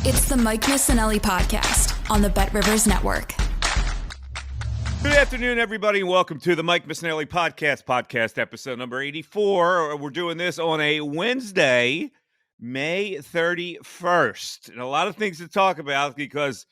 It's the Mike Missanelli podcast on the BetRivers Network. Good afternoon, everybody, and welcome to the Mike Missanelli podcast episode number 84. We're doing this on a Wednesday, May 31st. And a lot of things to talk about because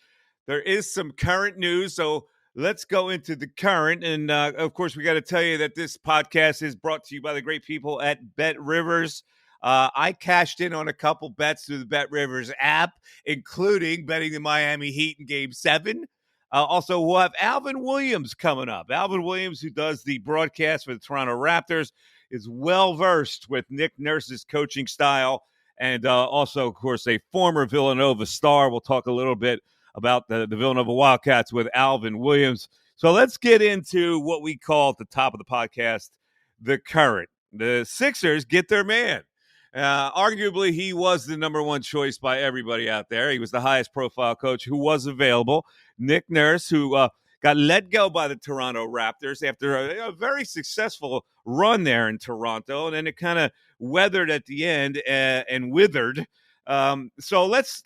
there is some current news. So let's go into the current. And, of course, we got to tell you that this podcast is brought to you by the great people at BetRivers. I cashed in on a couple bets through the BetRivers app, including betting the Miami Heat in Game 7. Also, we'll have Alvin Williams coming up. Alvin Williams, who does the broadcast for the Toronto Raptors, is well-versed with Nick Nurse's coaching style, and also, of course, a former Villanova star. We'll talk a little bit about the Villanova Wildcats with Alvin Williams. So let's get into what we call at the top of the podcast, the current. The Sixers get their man. Arguably, he was the number one choice by everybody out there. He was the highest profile coach who was available. Nick Nurse, who got let go by the Toronto Raptors after a very successful run there in Toronto, and then it kind of weathered at the end and withered. So let's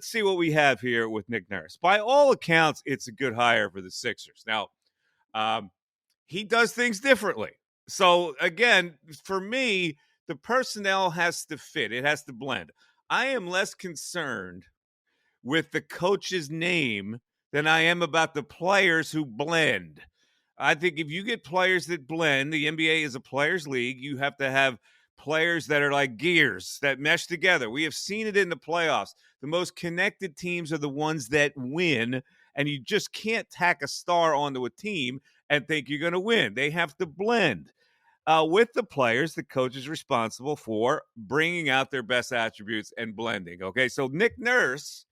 see what we have here with Nick Nurse. By all accounts, it's a good hire for the Sixers. Now, he does things differently. So again, for me, the personnel has to fit. It has to blend. I am less concerned with the coach's name than I am about the players who blend. I think if you get players that blend, the NBA is a players' league. You have to have players that are like gears that mesh together. We have seen it in the playoffs. The most connected teams are the ones that win, and you just can't tack a star onto a team and think you're going to win. They have to blend. With the players, the coach is responsible for bringing out their best attributes and blending. Okay, so Nick Nurse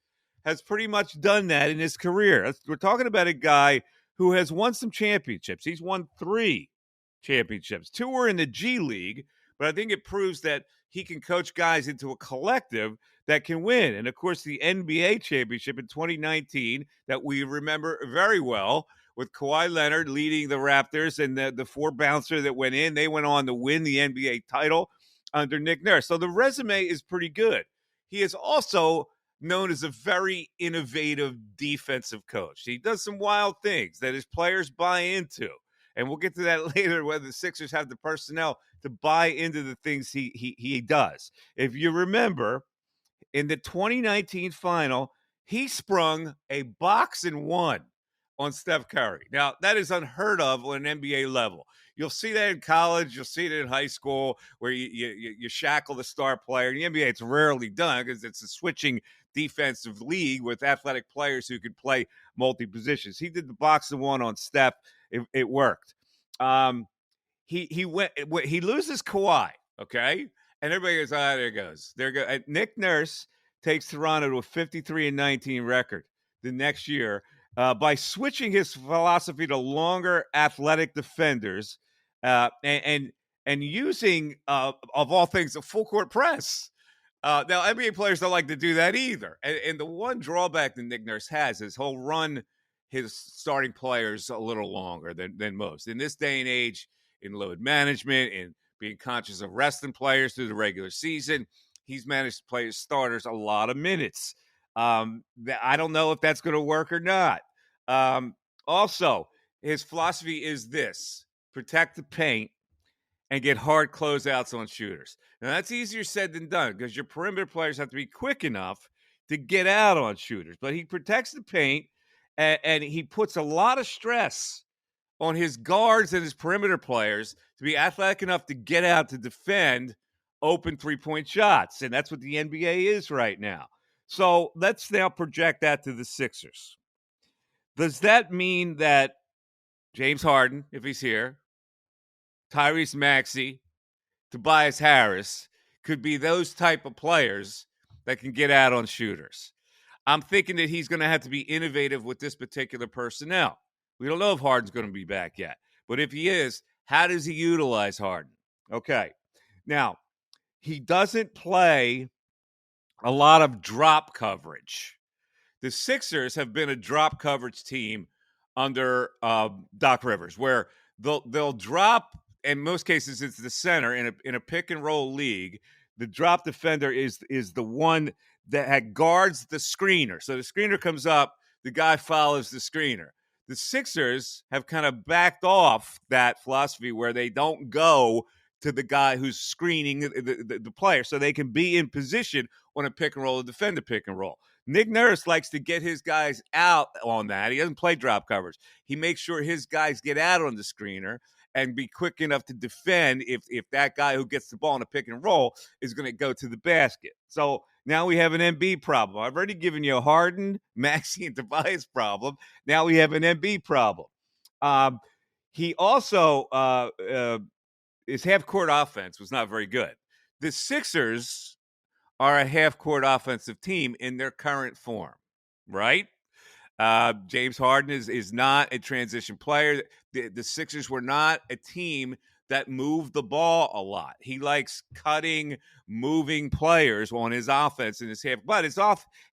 has pretty much done that in his career. We're talking about a guy who has won some championships. He's won 3 championships. 2 were in the G League, but I think it proves that he can coach guys into a collective that can win. And, of course, the NBA championship in 2019 that we remember very well, with Kawhi Leonard leading the Raptors and the 4 bouncer that went in. They went on to win the NBA title under Nick Nurse. So the resume is pretty good. He is also known as a very innovative defensive coach. He does some wild things that his players buy into. And we'll get to that later, whether the Sixers have the personnel to buy into the things he does. If you remember, in the 2019 final, he sprung a box and one on Steph Curry. Now, that is unheard of on an NBA level. You'll see that in college. You'll see it in high school where you shackle the star player. In the NBA, it's rarely done because it's a switching defensive league with athletic players who could play multi-positions. He did the box and one on Steph. It worked. He loses Kawhi, okay? And everybody goes, there goes. Nick Nurse takes Toronto to a 53-19 record the next year. By switching his philosophy to longer athletic defenders and using, of all things, a full court press. Now, NBA players don't like to do that either. And the one drawback that Nick Nurse has is he'll run his starting players a little longer than most. In this day and age, in load management and being conscious of resting players through the regular season, he's managed to play his starters a lot of minutes. I don't know if that's going to work or not. Also, his philosophy is this: protect the paint and get hard closeouts on shooters. Now, that's easier said than done because your perimeter players have to be quick enough to get out on shooters. But he protects the paint, and he puts a lot of stress on his guards and his perimeter players to be athletic enough to get out to defend open three-point shots. And that's what the NBA is right now. So let's now project that to the Sixers. Does that mean that James Harden, if he's here, Tyrese Maxey, Tobias Harris could be those type of players that can get out on shooters? I'm thinking that he's going to have to be innovative with this particular personnel. We don't know if Harden's going to be back yet. But if he is, how does he utilize Harden? Okay. Now, he doesn't play a lot of drop coverage. The Sixers have been a drop coverage team under Doc Rivers, where they'll drop. In most cases, it's the center in a pick and roll league. The drop defender is the one that guards the screener. So the screener comes up, the guy follows the screener. The Sixers have kind of backed off that philosophy where they don't go to the guy who's screening the player so they can be in position on a pick and roll or defend the pick and roll. Nick Nurse likes to get his guys out on that. He doesn't play drop coverage. He makes sure his guys get out on the screener and be quick enough to defend if that guy who gets the ball in a pick and roll is going to go to the basket. So now we have an MB problem. I've already given you a Harden, Maxey, and Tobias problem. Now we have an MB problem. He also his half-court offense was not very good. The Sixers are a half-court offensive team in their current form, right? James Harden is not a transition player. The Sixers were not a team that moved the ball a lot. He likes cutting, moving players on his offense in his half. But his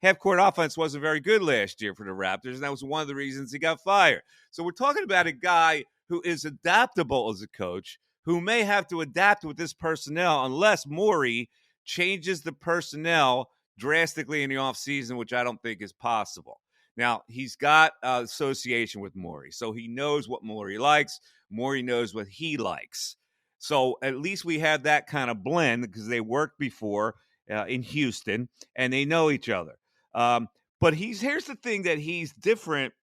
half-court offense wasn't very good last year for the Raptors, and that was one of the reasons he got fired. So we're talking about a guy who is adaptable as a coach, who may have to adapt with this personnel unless Morey changes the personnel drastically in the offseason, which I don't think is possible. Now, he's got association with Morey, so he knows what Morey likes. Morey knows what he likes. So at least we have that kind of blend because they worked before in Houston, and they know each other. But here's the thing that he's different.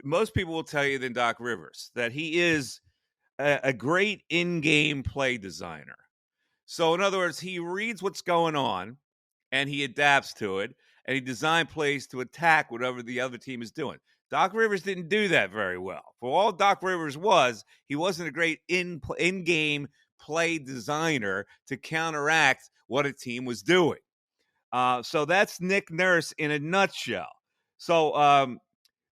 Most people will tell you than Doc Rivers, that he is a great in-game play designer. So in other words, he reads what's going on and he adapts to it and he designs plays to attack whatever the other team is doing. Doc Rivers didn't do that very well. For all Doc Rivers was, he wasn't a great in-game play designer to counteract what a team was doing. So that's Nick Nurse in a nutshell. So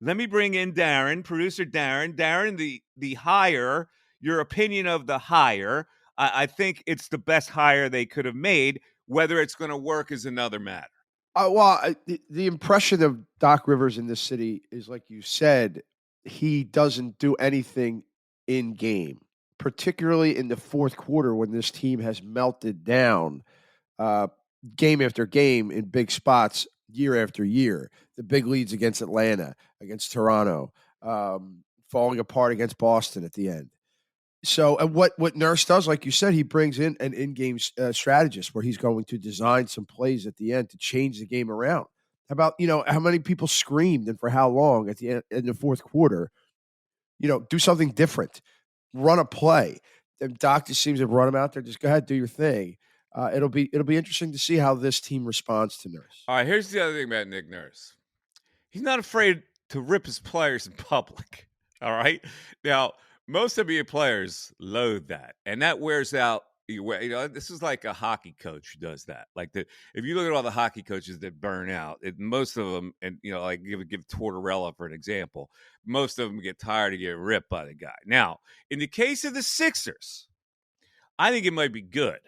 let me bring in Darren, producer Darren. Darren, the hire, your opinion of the hire. I think it's the best hire they could have made. Whether it's going to work is another matter. The impression of Doc Rivers in this city is, like you said, he doesn't do anything in game, particularly in the fourth quarter when this team has melted down game after game in big spots year after year. The big leads against Atlanta, against Toronto, falling apart against Boston at the end. So, and what Nurse does, like you said, he brings in an in-game strategist where he's going to design some plays at the end to change the game around. How about, how many people screamed and for how long at the end in the fourth quarter? Do something different, run a play. And Doc just seems to run them out there. Just go ahead, do your thing. It'll be interesting to see how this team responds to Nurse. All right, here's the other thing about Nick Nurse. He's not afraid to rip his players in public. All right, now. Most NBA players loathe that, and that wears out. This is like a hockey coach who does that. If you look at all the hockey coaches that burn out, most of them, and like give Tortorella for an example, most of them get tired of getting ripped by the guy. Now, in the case of the Sixers, I think it might be good.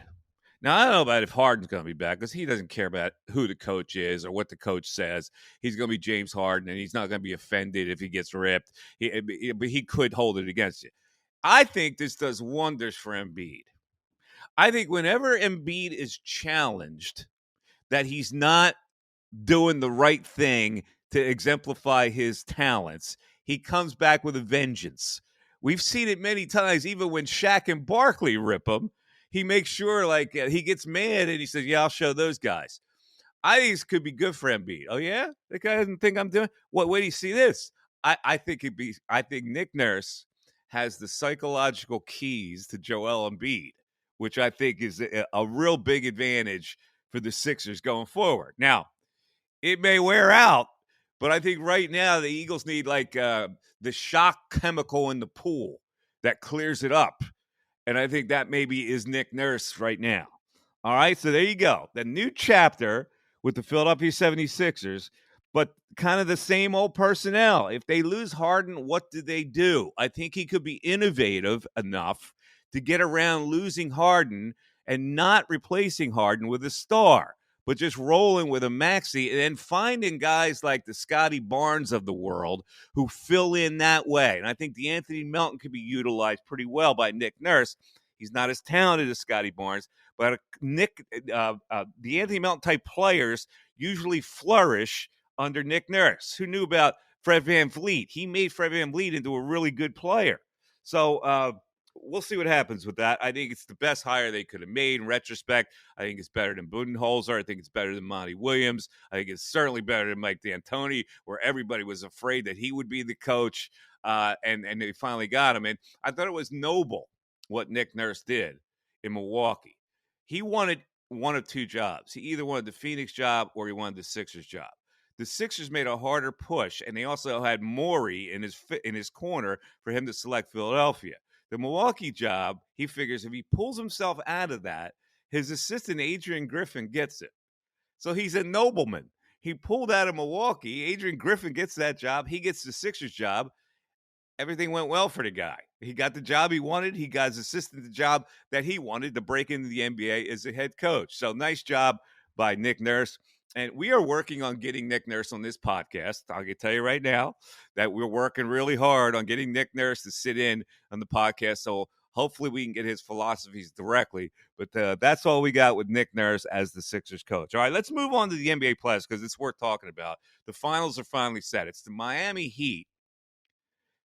Now, I don't know about if Harden's going to be back because he doesn't care about who the coach is or what the coach says. He's going to be James Harden, and he's not going to be offended if he gets ripped. But he could hold it against you. I think this does wonders for Embiid. I think whenever Embiid is challenged that he's not doing the right thing to exemplify his talents, he comes back with a vengeance. We've seen it many times, even when Shaq and Barkley rip him. He makes sure, he gets mad and he says, yeah, I'll show those guys. I think this could be good for Embiid. Oh, yeah? The guy doesn't think I'm doing what? Wait, do you see this? I think Nick Nurse has the psychological keys to Joel Embiid, which I think is a real big advantage for the Sixers going forward. Now, it may wear out, but I think right now the Eagles need the shock chemical in the pool that clears it up. And I think that maybe is Nick Nurse right now. All right, so there you go. The new chapter with the Philadelphia 76ers, but kind of the same old personnel. If they lose Harden, what do they do? I think he could be innovative enough to get around losing Harden and not replacing Harden with a star, but just rolling with a Maxey and then finding guys like the Scotty Barnes of the world who fill in that way. And I think the Anthony Melton could be utilized pretty well by Nick Nurse. He's not as talented as Scotty Barnes, but the Anthony Melton type players usually flourish under Nick Nurse. Who knew about Fred VanVleet? He made Fred VanVleet into a really good player. So we'll see what happens with that. I think it's the best hire they could have made in retrospect. I think it's better than Budenholzer. I think it's better than Monty Williams. I think it's certainly better than Mike D'Antoni, where everybody was afraid that he would be the coach, and they finally got him. And I thought it was noble what Nick Nurse did in Milwaukee. He wanted one of two jobs. He either wanted the Phoenix job or he wanted the Sixers job. The Sixers made a harder push, and they also had Morey in his corner for him to select Philadelphia. The Milwaukee job, he figures if he pulls himself out of that, his assistant Adrian Griffin gets it. So he's a nobleman. He pulled out of Milwaukee. Adrian Griffin gets that job. He gets the Sixers job. Everything went well for the guy. He got the job he wanted. He got his assistant the job that he wanted to break into the NBA as a head coach. So nice job by Nick Nurse. And we are working on getting Nick Nurse on this podcast. I can tell you right now that we're working really hard on getting Nick Nurse to sit in on the podcast. So hopefully we can get his philosophies directly. But that's all we got with Nick Nurse as the Sixers coach. All right, let's move on to the NBA playoffs because it's worth talking about. The finals are finally set. It's the Miami Heat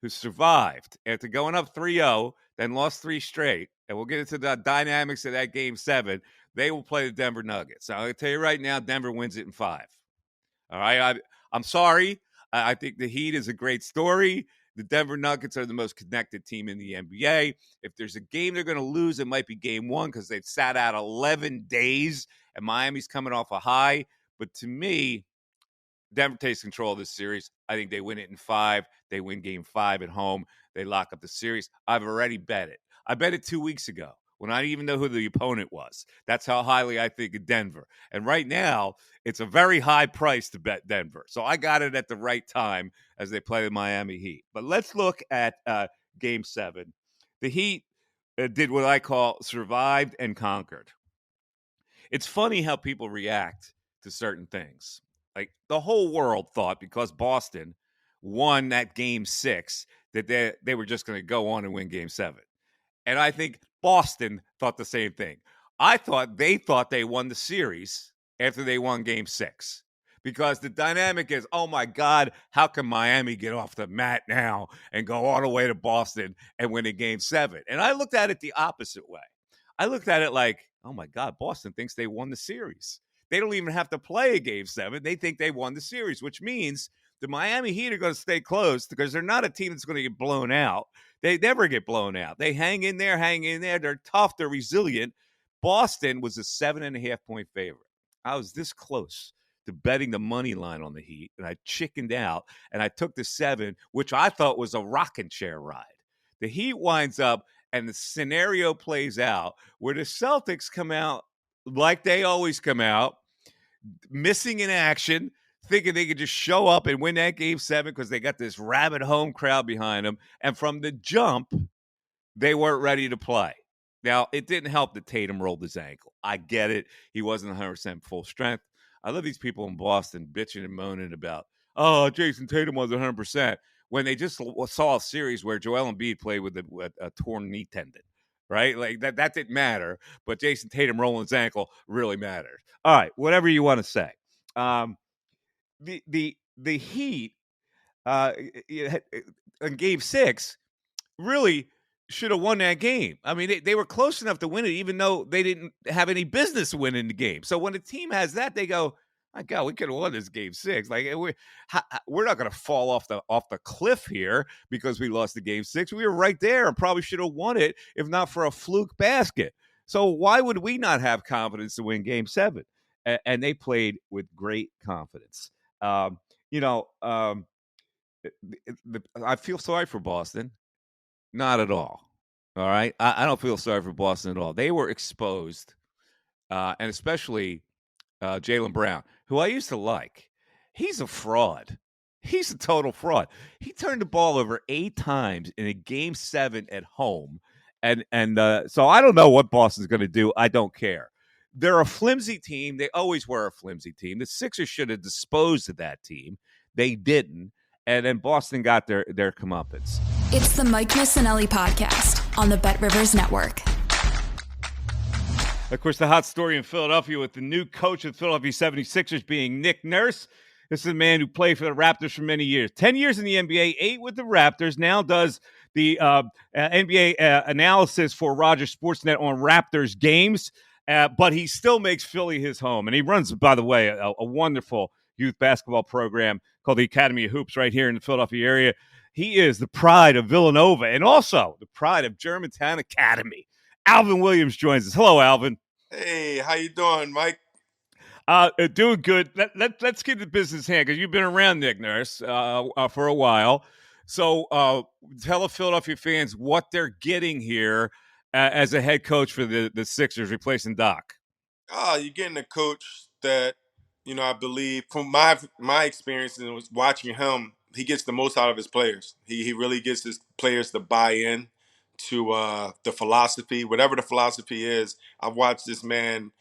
who survived after going up 3-0, then lost 3 straight. And we'll get into the dynamics of that Game 7. They will play the Denver Nuggets. So I'm going to tell you right now, Denver wins it in 5. All right? I'm sorry. I think the Heat is a great story. The Denver Nuggets are the most connected team in the NBA. If there's a game they're going to lose, it might be Game 1 because they've sat out 11 days, and Miami's coming off a high. But to me, Denver takes control of this series. I think they win it in 5. They win Game 5 at home. They lock up the series. I've already bet it. I bet it 2 weeks ago when I didn't even know who the opponent was. That's how highly I think of Denver. And right now, it's a very high price to bet Denver. So I got it at the right time as they play the Miami Heat. But let's look at Game 7. The Heat did what I call survived and conquered. It's funny how people react to certain things. Like the whole world thought because Boston won that Game 6 that they were just going to go on and win Game 7. And I think Boston thought the same thing. I thought they won the series after they won Game 6 because the dynamic is, oh, my God, how can Miami get off the mat now and go all the way to Boston and win a Game 7? And I looked at it the opposite way. I looked at it like, oh, my God, Boston thinks they won the series. They don't even have to play a Game 7. They think they won the series, which means the Miami Heat are going to stay close because they're not a team that's going to get blown out. They never get blown out. They hang in there. They're tough. They're resilient. Boston was a 7.5-point favorite. I was this close to betting the money line on the Heat, and I chickened out, and I took the 7, which I thought was a rocking chair ride. The Heat winds up, and the scenario plays out where the Celtics come out like they always come out, missing in action, thinking they could just show up and win that Game 7 because they got this rabid home crowd behind them. And from the jump, they weren't ready to play. Now, it didn't help that Tatum rolled his ankle. I get it. He wasn't 100% full strength. I love these people in Boston bitching and moaning about, oh, Jason Tatum was 100%, when they just saw a series where Joel Embiid played with a torn knee tendon. Right? Like that didn't matter, but Jason Tatum rolling his ankle really mattered. All right, whatever you want to say. The Heat in Game 6 really should have won that game. I mean, they were close enough to win it, even though they didn't have any business winning the game. So when a team has that, they go, my God, we could have won this Game 6. Like we're not going to fall off the cliff here because we lost the Game 6. We were right there and probably should have won it if not for a fluke basket. So why would we not have confidence to win Game 7? And they played with great confidence. I feel sorry for Boston. Not at all. All right, I don't feel sorry for Boston at all. They were exposed, and especially Jaylen Brown, who I used to like. He's a fraud. He's a total fraud. He turned the ball over 8 times in a Game 7 at home. And so I don't know what Boston's going to do. I don't care. They're a flimsy team. They always were a flimsy team. The Sixers should have disposed of that team. They didn't. And then Boston got their comeuppance. It's the Mike Missanelli podcast on the BetRivers Network. Of course, the hot story in Philadelphia with the new coach of the Philadelphia 76ers being Nick Nurse. This is a man who played for the Raptors for many years. 10 years in the NBA, 8 with the Raptors, now does the NBA analysis for Rogers Sportsnet on Raptors games, but he still makes Philly his home. And he runs, by the way, a wonderful youth basketball program called the Academy of Hoops right here in the Philadelphia area. He is the pride of Villanova and also the pride of Germantown Academy. Alvin Williams joins us. Hello, Alvin. Hey, how you doing, Mike? Doing good. Let's get the business hand because you've been around Nick Nurse for a while. So tell the Philadelphia fans what they're getting here as a head coach for the Sixers replacing Doc. You're getting a coach that, I believe from my experience and was watching him, he gets the most out of his players. He really gets his players to buy in to the philosophy, whatever the philosophy is. I've watched this man,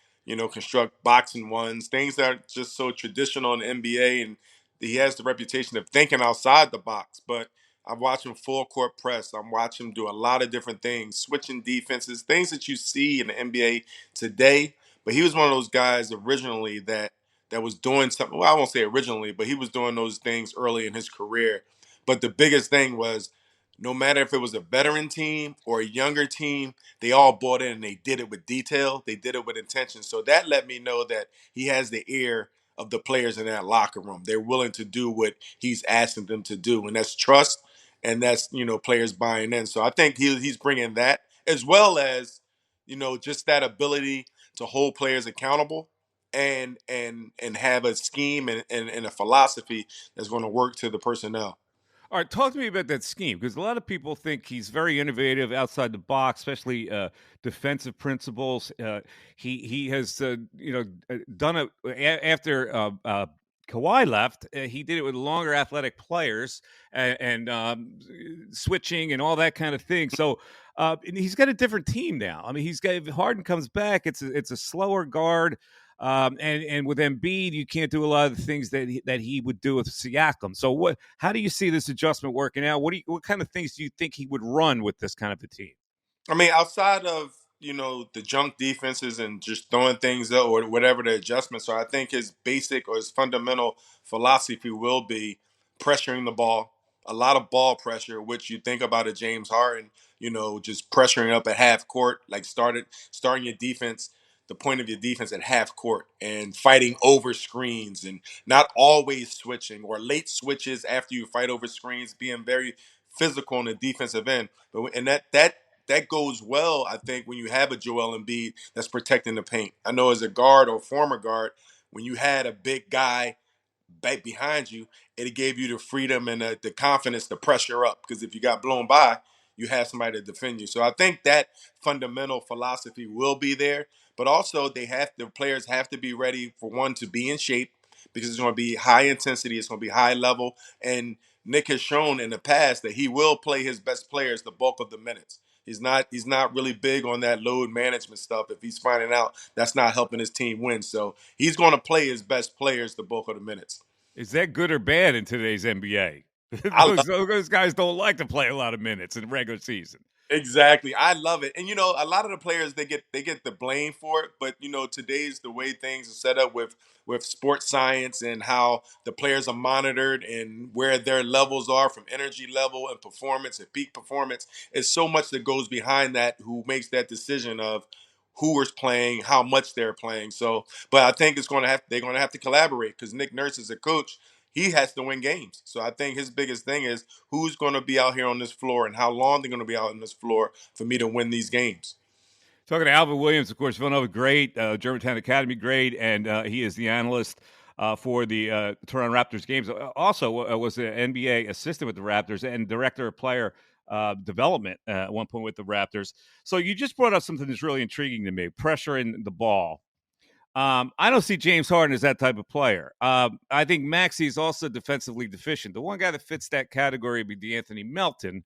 construct boxing ones, things that are just so traditional in the NBA, and he has the reputation of thinking outside the box. But I've watched him full court press. I'm watching him do a lot of different things, switching defenses, things that you see in the NBA today. But he was one of those guys originally that was doing something. Well, I won't say originally, but he was doing those things early in his career. But the biggest thing was no matter if it was a veteran team or a younger team, they all bought in and they did it with detail. They did it with intention. So that let me know that he has the ear of the players in that locker room. They're willing to do what he's asking them to do. And that's trust and that's, players buying in. So I think he's bringing that as well as, just that ability to hold players accountable and have a scheme and a philosophy that's going to work to the personnel. All right, talk to me about that scheme because a lot of people think he's very innovative outside the box, especially defensive principles. He has done it after Kawhi left. He did it with longer athletic players and switching and all that kind of thing. So and he's got a different team now. I mean, he's got if Harden comes back, it's a slower guard. And with Embiid, you can't do a lot of the things that he would do with Siakam. So how do you see this adjustment working out? What kind of things do you think he would run with this kind of a team? I mean, outside of the junk defenses and just throwing things up or whatever the adjustments are, I think his basic or his fundamental philosophy will be pressuring the ball, a lot of ball pressure, which you think about a James Harden, just pressuring up at half court, like starting your defense, the point of your defense at half court and fighting over screens and not always switching or late switches after you fight over screens, being very physical on the defensive end. But and that goes well, I think, when you have a Joel Embiid that's protecting the paint. I know as a guard or former guard, when you had a big guy back behind you, it gave you the freedom and the confidence to pressure up. Because if you got blown by, you have somebody to defend you. So I think that fundamental philosophy will be there. But also, the players have to be ready for one to be in shape because it's going to be high intensity, it's going to be high level, and Nick has shown in the past that he will play his best players the bulk of the minutes. He's not really big on that load management stuff if he's finding out that's not helping his team win. So he's going to play his best players the bulk of the minutes. Is that good or bad in today's NBA? I love those guys don't like to play a lot of minutes in the regular season. Exactly. I love it. And a lot of the players they get the blame for it, but today's the way things are set up with sports science and how the players are monitored and where their levels are from energy level and performance and peak performance. It's so much that goes behind that who makes that decision of who is playing, how much they're playing. So, but I think they're going to have to collaborate because Nick Nurse is a coach. He has to win games. So I think his biggest thing is who's going to be out here on this floor and how long they're going to be out on this floor for me to win these games. Talking to Alvin Williams, of course, Villanova great, Germantown Academy great, and he is the analyst for the Toronto Raptors games. Also was an NBA assistant with the Raptors and director of player development at one point with the Raptors. So you just brought up something that's really intriguing to me, pressuring the ball. I don't see James Harden as that type of player. I think Maxey is also defensively deficient. The one guy that fits that category would be DeAnthony Melton.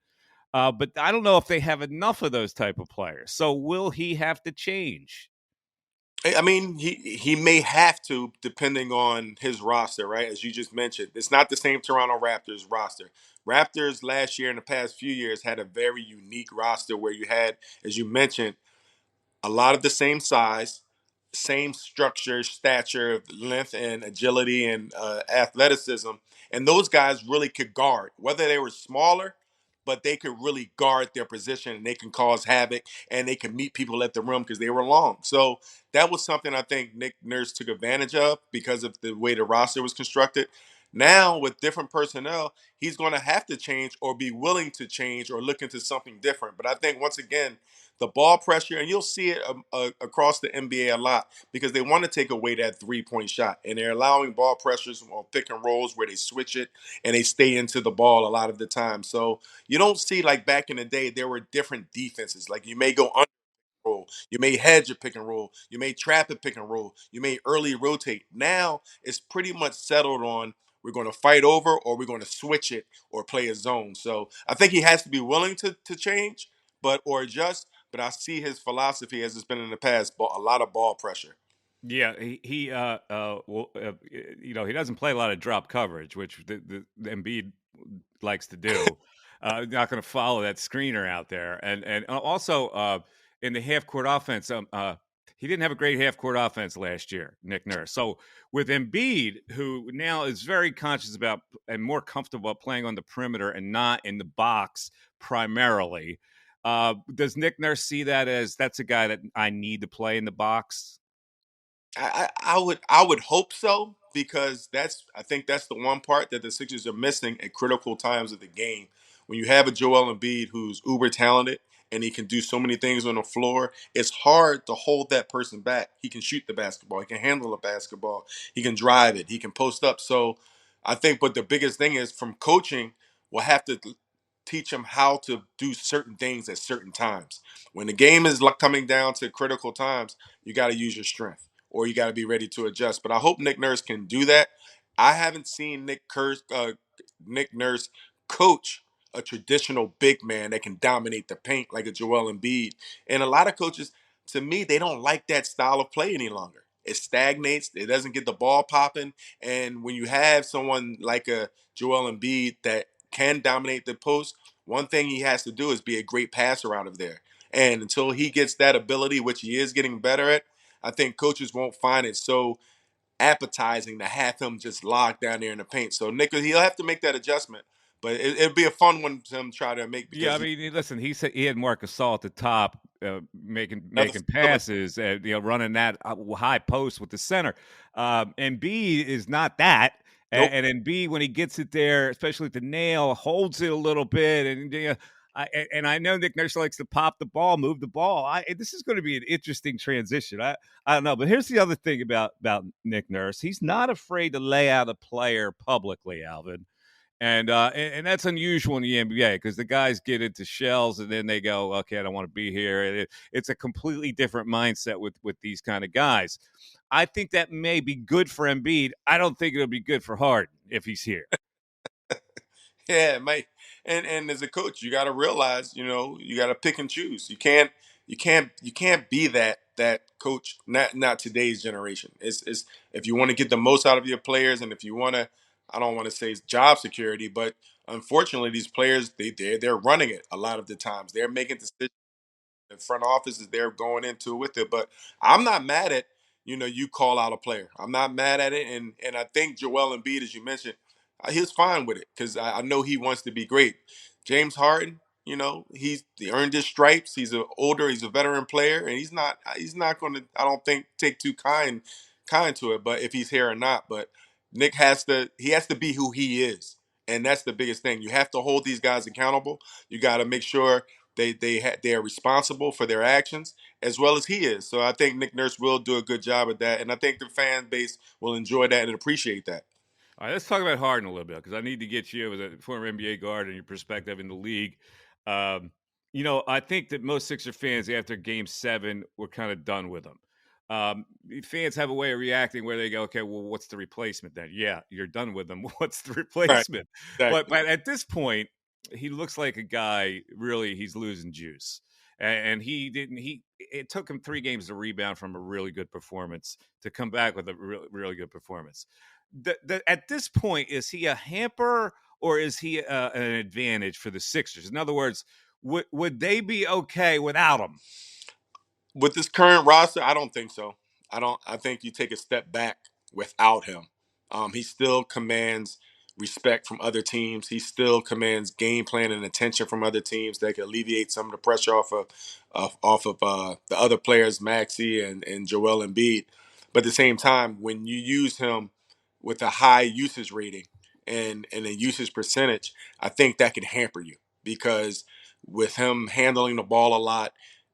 But I don't know if they have enough of those type of players. So will he have to change? I mean, he may have to, depending on his roster, right? As you just mentioned, it's not the same Toronto Raptors roster. Raptors last year and the past few years had a very unique roster where you had, as you mentioned, a lot of the same size, same structure, stature, length, and agility and athleticism. And those guys really could guard, whether they were smaller, but they could really guard their position and they can cause havoc and they can meet people at the rim because they were long. So that was something I think Nick Nurse took advantage of because of the way the roster was constructed. Now, with different personnel, he's going to have to change or be willing to change or look into something different. But I think, once again, the ball pressure, and you'll see it across the NBA a lot because they want to take away that 3-point shot. And they're allowing ball pressures on pick and rolls where they switch it and they stay into the ball a lot of the time. So you don't see, like back in the day, there were different defenses. Like you may go under roll. You may hedge a pick and roll. You may trap a pick and roll. You may early rotate. Now it's pretty much settled on we're going to fight over or we're going to switch it or play a zone. So I think he has to be willing to change or adjust. But I see his philosophy as it's been in the past, a lot of ball pressure. Yeah, he doesn't play a lot of drop coverage, which the Embiid likes to do. Not going to follow that screener out there, and also in the half court offense, he didn't have a great half court offense last year, Nick Nurse. So with Embiid, who now is very conscious about and more comfortable playing on the perimeter and not in the box primarily, does Nick Nurse see that as that's a guy that I need to play in the box? I would hope so because I think that's the one part that the Sixers are missing at critical times of the game. When you have a Joel Embiid who's uber talented and he can do so many things on the floor, it's hard to hold that person back. He can shoot the basketball, he can handle the basketball, he can drive it, he can post up. So I think, but the biggest thing is from coaching, we'll have to teach him how to do certain things at certain times. When the game is coming down to critical times, you got to use your strength or you got to be ready to adjust. But I hope Nick Nurse can do that. I haven't seen Nick Nurse coach a traditional big man that can dominate the paint like a Joel Embiid. And a lot of coaches, to me, they don't like that style of play any longer. It stagnates. It doesn't get the ball popping. And when you have someone like a Joel Embiid that can dominate the post, one thing he has to do is be a great passer out of there. And until he gets that ability, which he is getting better at, I think coaches won't find it so appetizing to have him just locked down there in the paint. So Nick, he'll have to make that adjustment. But it'll be a fun one to him try to make. Yeah, I mean, listen, he said he had Marc Gasol at the top, making passes, running that high post with the center. Embiid is not that. Nope. And Embiid, when he gets it there, especially at the nail, holds it a little bit. And I know Nick Nurse likes to pop the ball, move the ball. This is going to be an interesting transition. I don't know. But here's the other thing about Nick Nurse. He's not afraid to lay out a player publicly, Alvin. And that's unusual in the NBA because the guys get into shells and then they go, okay, I don't want to be here. It's a completely different mindset with these kind of guys. I think that may be good for Embiid. I don't think it'll be good for Harden if he's here. Yeah, mate. And as a coach, you got to realize, you got to pick and choose. You can't be that coach. Not today's generation. It's if you want to get the most out of your players, and if you want to, I don't want to say it's job security, but unfortunately, theyese players they're running it a lot of the times. They're making decisions. The front office is there going into with it. But I'm not mad at you call out a player. I'm not mad at it, and I think Joel Embiid, as you mentioned, he's fine with it because I know he wants to be great. James Harden, he earned his stripes. He's he's a veteran player, and he's not going to, I don't think, take too kind to it. But if he's here or not, but Nick has to be who he is, and that's the biggest thing. You have to hold these guys accountable. You got to make sure they are responsible for their actions as well as he is. So I think Nick Nurse will do a good job at that, and I think the fan base will enjoy that and appreciate that. All right, let's talk about Harden a little bit because I need to get you as a former NBA guard and your perspective in the league. I think that most Sixer fans after Game 7 were kind of done with him. Fans have a way of reacting where they go, okay, well, what's the replacement then? Yeah, you're done with him. What's the replacement? Right. Exactly. But at this point, he looks like a guy, really, he's losing juice. And it took him 3 games to rebound from a really good performance to come back with a really good performance. At this point, is he a hamper or is he an advantage for the Sixers? In other words, would they be okay without him? With this current roster, I don't think so. I think you take a step back without him. He still commands respect from other teams. He still commands game plan and attention from other teams that can alleviate some of the pressure off of the other players, Maxey and Joel Embiid. But at the same time, when you use him with a high usage rating and a usage percentage, I think that can hamper you because with him handling the ball a lot,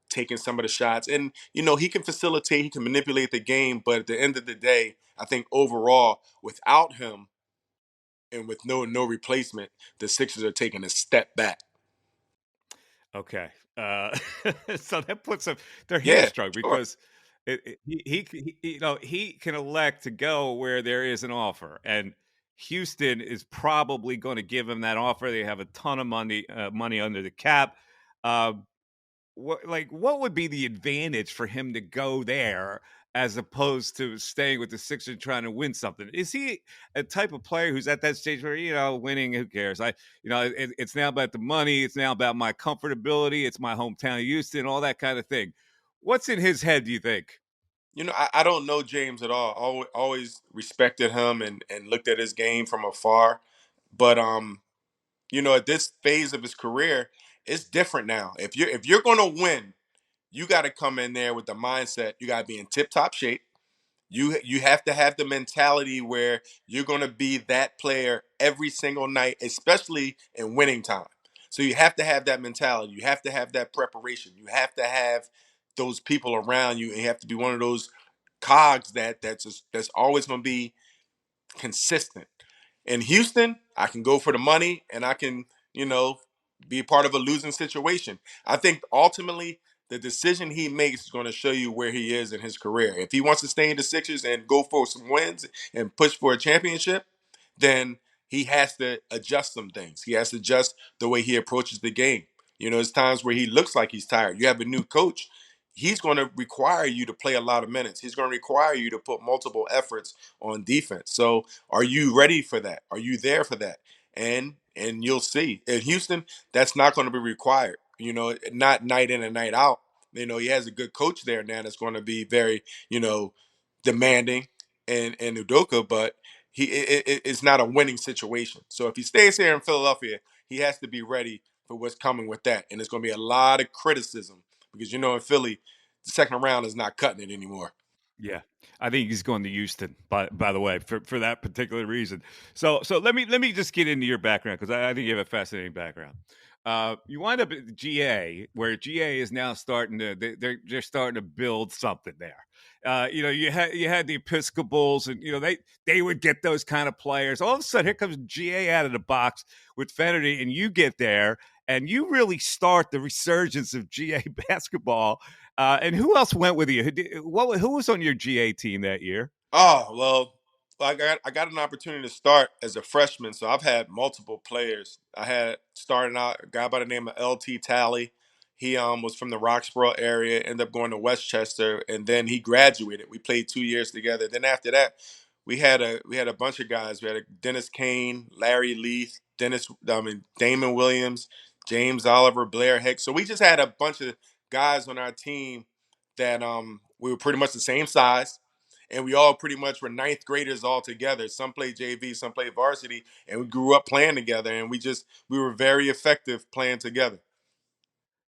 taking some of the shots. And, he can facilitate, he can manipulate the game. But at the end of the day, I think overall, without him and with no replacement, the Sixers are taking a step back. Okay. So that puts them, they're Yeah, hamstrung sure. because he can elect to go where there is an offer. And Houston is probably going to give him that offer. They have a ton of money under the cap. Um, what would be the advantage for him to go there as opposed to staying with the Sixers trying to win something? Is he a type of player who's at that stage where winning, who cares? It's now about the money, it's now about my comfortability, it's my hometown Houston, all that kind of thing. What's in his head, do you think? I don't know James at all. Always respected him and looked at his game from afar. But at this phase of his career, it's different now. If you're going to win, you got to come in there with the mindset. You got to be in tip top shape. You have to have the mentality where you're going to be that player every single night, especially in winning time. So you have to have that mentality. You have to have that preparation. You have to have those people around you, and you have to be one of those cogs that's always going to be consistent. In Houston, I can go for the money and I can, be part of a losing situation. I think ultimately the decision he makes is going to show you where he is in his career. If he wants to stay in the Sixers and go for some wins and push for a championship, then he has to adjust some things. He has to adjust the way he approaches the game. There's times where he looks like he's tired. You have a new coach. He's going to require you to play a lot of minutes. He's going to require you to put multiple efforts on defense. So are you ready for that? Are you there for that? And you'll see. In Houston, that's not going to be required. Not night in and night out. He has a good coach there now that's going to be very, demanding and Udoka, but it's not a winning situation. So if he stays here in Philadelphia, he has to be ready for what's coming with that. And there's going to be a lot of criticism because in Philly, the second round is not cutting it anymore. Yeah, I think he's going to Houston. By the way, for that particular reason. So let me just get into your background because I think you have a fascinating background. You wind up at GA, where GA is now starting to they're starting to build something there. You had the Episcopals, and they would get those kind of players. All of a sudden, here comes GA out of the box with Fennerty, and you get there, and you really start the resurgence of GA basketball. And who else went with you? Who was on your GA team that year? Oh, well, I got an opportunity to start as a freshman, so I've had multiple players. I had starting out a guy by the name of LT Talley. He was from the Roxborough area, ended up going to Westchester, and then he graduated. We played 2 years together. Then after that, we had a bunch of guys. We had a Dennis Kane, Larry Leith, Damon Williams, James Oliver, Blair Hicks. So we just had a bunch of guys on our team that we were pretty much the same size, and we all pretty much were ninth graders all together. Some played JV, some played varsity, and we grew up playing together. And we were very effective playing together.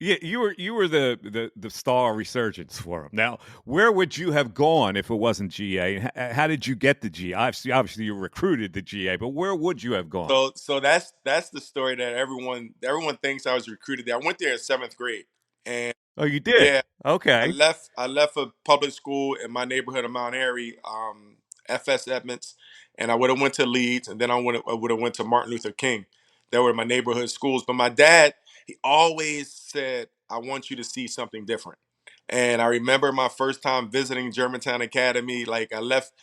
Yeah, you were the star resurgence for him. Now, where would you have gone if it wasn't GA? How did you get the GA? Obviously, you recruited the GA, but where would you have gone? So that's the story that everyone thinks I was recruited there. I went there in seventh grade, and Oh, you did? yeah, I Okay. left. I left a public school in my neighborhood of Mount Airy, FS Edmonds, and I would have went to Leeds, and then I would have went to Martin Luther King. That were my neighborhood schools. But my dad, he always said, "I want you to see something different." And I remember my first time visiting Germantown Academy. Like I left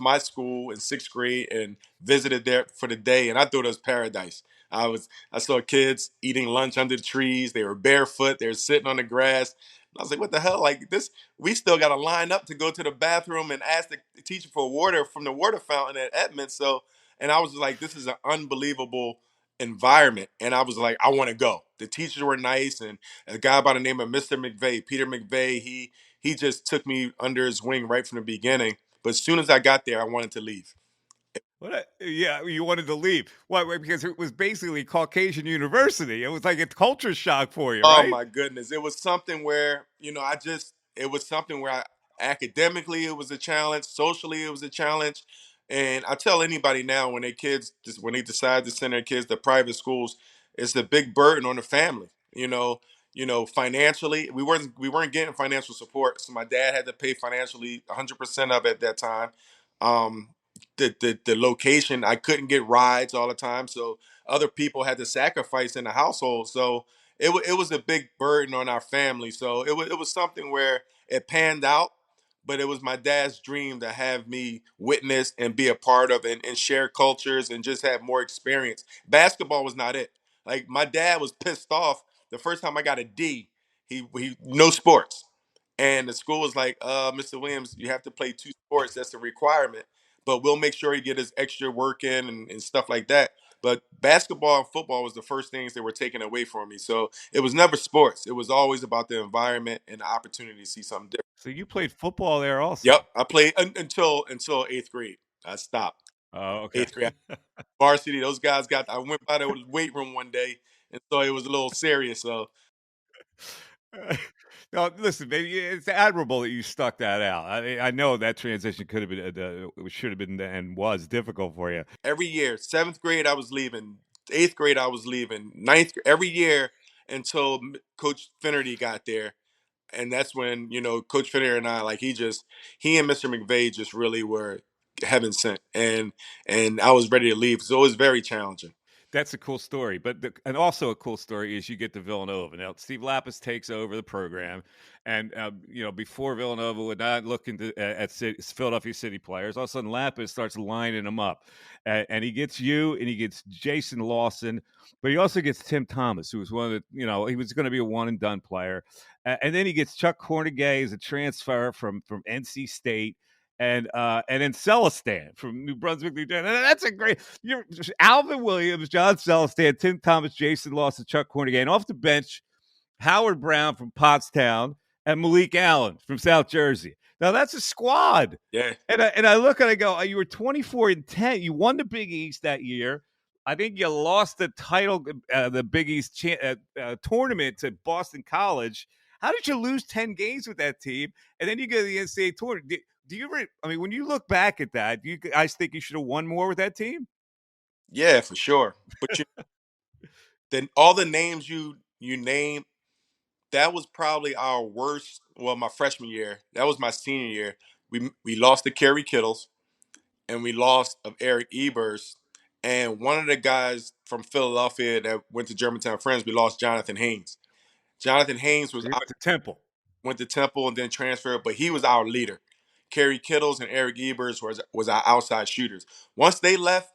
my school in sixth grade and visited there for the day, and I thought it was paradise. I saw kids eating lunch under the trees. They were barefoot. They were sitting on the grass. I was like, what the hell? Like this, we still got to line up to go to the bathroom and ask the teacher for water from the water fountain at Edmonds. So, and I was like, this is an unbelievable environment, and I was like, I want to go. The teachers were nice, and a guy by the name of Mr. McVeigh, Peter McVeigh, he just took me under his wing right from the beginning. But as soon as I got there, I wanted to leave. Yeah, you wanted to leave. Why? Because it was basically Caucasian University. It was like a culture shock for you, Oh right? my goodness. It was something where, it was something where academically it was a challenge, socially it was a challenge. And I tell anybody now when when they decide to send their kids to private schools, it's a big burden on the family. Financially, we weren't getting financial support. So my dad had to pay financially 100% of it at that time. Um the location, I couldn't get rides all the time. So other people had to sacrifice in the household. So it was a big burden on our family. So it was something where it panned out, but it was my dad's dream to have me witness and be a part of and share cultures and just have more experience. Basketball was not it. Like my dad was pissed off the first time I got a D. He no sports. And the school was like, Mr. Williams, you have to play 2 sports. That's a requirement. But we'll make sure he get his extra work in and stuff like that. But basketball and football was the first things that were taken away from me. So it was never sports. It was always about the environment and the opportunity to see something different. So you played football there also. Yep, I played until eighth grade. I stopped Oh, okay. eighth grade. Varsity. Those guys got. I went by the weight room one day and so it was a little serious. So No, listen, baby, it's admirable that you stuck that out. I know that transition could have been, should have been, and was difficult for you. every year, seventh grade I was leaving, eighth grade I was leaving, every year until Coach Finnerty got there. And that's when Coach Finner and I, like, he and Mr. McVeigh just really were heaven sent, and I was ready to leave, so it was very challenging. That's a cool story, but and also a cool story is you get to Villanova. Now Steve Lapis takes over the program, and before Villanova would not look into at Philadelphia City players. All of a sudden, Lapis starts lining them up, and he gets you, and he gets Jason Lawson, but he also gets Tim Thomas, who was one of the he was going to be a one and done player, and then he gets Chuck Cornegay as a transfer from NC State. And then Celestin from New Brunswick, New Jersey. That's a great. You're Alvin Williams, John Celestin, Tim Thomas, Jason Lawson, Chuck Cornegay, and off the bench, Howard Brown from Pottstown and Malik Allen from South Jersey. Now that's a squad. Yeah. And I look and I go, you were 24-10. You won the Big East that year. I think you lost the title, the Big East tournament to Boston College. How did you lose 10 games with that team? And then you go to the NCAA tournament. Do you? When you look back at that, do you guys think you should have won more with that team? Yeah, for sure. But then all the names you name, that was probably our worst. Well, my freshman year, that was my senior year. We lost to Kerry Kittles, and we lost of Eric Ebers, and one of the guys from Philadelphia that went to Germantown Friends. We lost Jonathan Haynes. Jonathan Haynes You went to Temple. went to Temple and then transferred, but he was our leader. Kerry Kittles and Eric Ebers was our outside shooters. Once they left,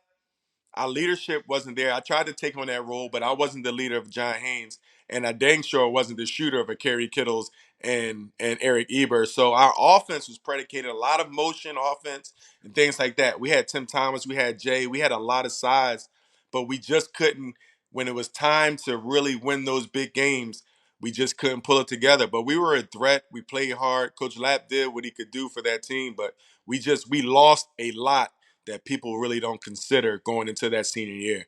our leadership wasn't there. I tried to take on that role, but I wasn't the leader of John Haynes, and I dang sure wasn't the shooter of a Kerry Kittles and Eric Ebers. So our offense was predicated a lot of motion offense and things like that. We had Tim Thomas, we had Jay, we had a lot of size, but we just couldn't. When it was time to really win those big games, we just couldn't pull it together. But we were a threat. We played hard. Coach Lapp did what he could do for that team, but we lost a lot that people really don't consider going into that senior year.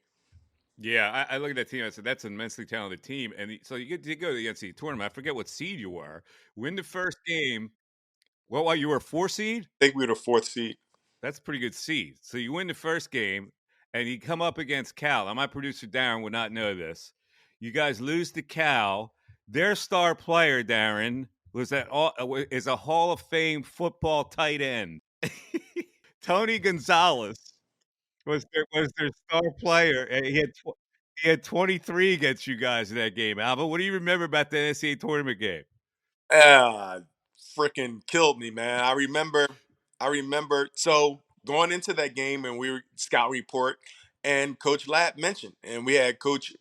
Yeah, I look at that team. I said that's an immensely talented team, and so you get to go to the NCAA tournament. I forget what seed you were. Win the first game. Well, what, you were a 4 seed? I think we were the 4th seed. That's a pretty good seed. So you win the first game, and you come up against Cal. Now, my producer Darren would not know this. You guys lose to Cal. Their star player, Darren, is a Hall of Fame football tight end. Tony Gonzalez was their star player, and he had 23 against you guys in that game. Alvin, what do you remember about the NCAA tournament game? Freaking killed me, man. I remember. So going into that game, and we were scout report, and Coach Lapp mentioned, and we had Coach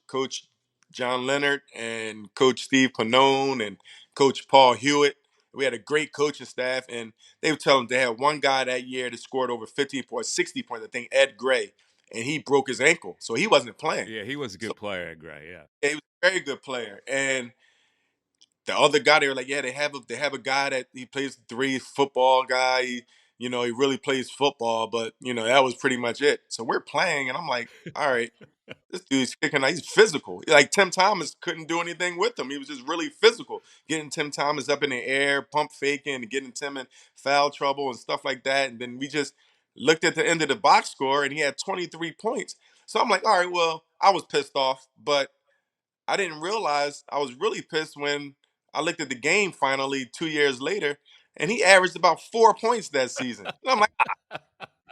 John Leonard and Coach Steve Pannone and Coach Paul Hewitt. We had a great coaching staff, and they were telling them they had one guy that year that scored over 50 points, 60 points. I think Ed Gray. and he broke his ankle, so he wasn't playing. Yeah, he was a So good player, Gray. Yeah. he was a very good player. And the other guy, they were like, yeah, they have a guy that he plays three, football guy. He really plays football, but that was pretty much it. So we're playing, and I'm like, all right, this dude's kicking. He's physical. Like Tim Thomas couldn't do anything with him. He was just really physical, getting Tim Thomas up in the air, pump faking, and getting Tim in foul trouble and stuff like that. And then we just looked at the end of the box score, and he had 23 points. So I'm like, all right, well, I was pissed off, but I didn't realize I was really pissed when I looked at the game finally 2 years later, and he averaged about 4 points that season. And I'm like,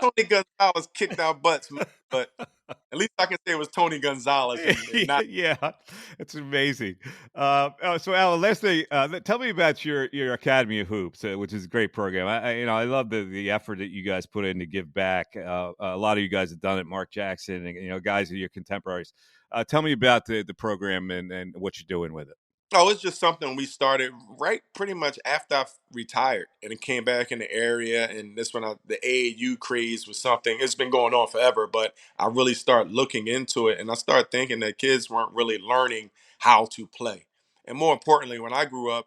Tony Gonzalez kicked our butts, man. But at least I can say it was Tony Gonzalez and not. Yeah, it's amazing. So, Alan, lastly, tell me about your Academy of Hoops, which is a great program. I love the effort that you guys put in to give back. A lot of you guys have done it. Mark Jackson, and guys are your contemporaries. Tell me about the program and what you're doing with it. Oh, it's just something we started right pretty much after I retired, and it came back in the area. And this when the AAU craze was something. It's been going on forever, but I really started looking into it, and I started thinking that kids weren't really learning how to play. And more importantly, when I grew up,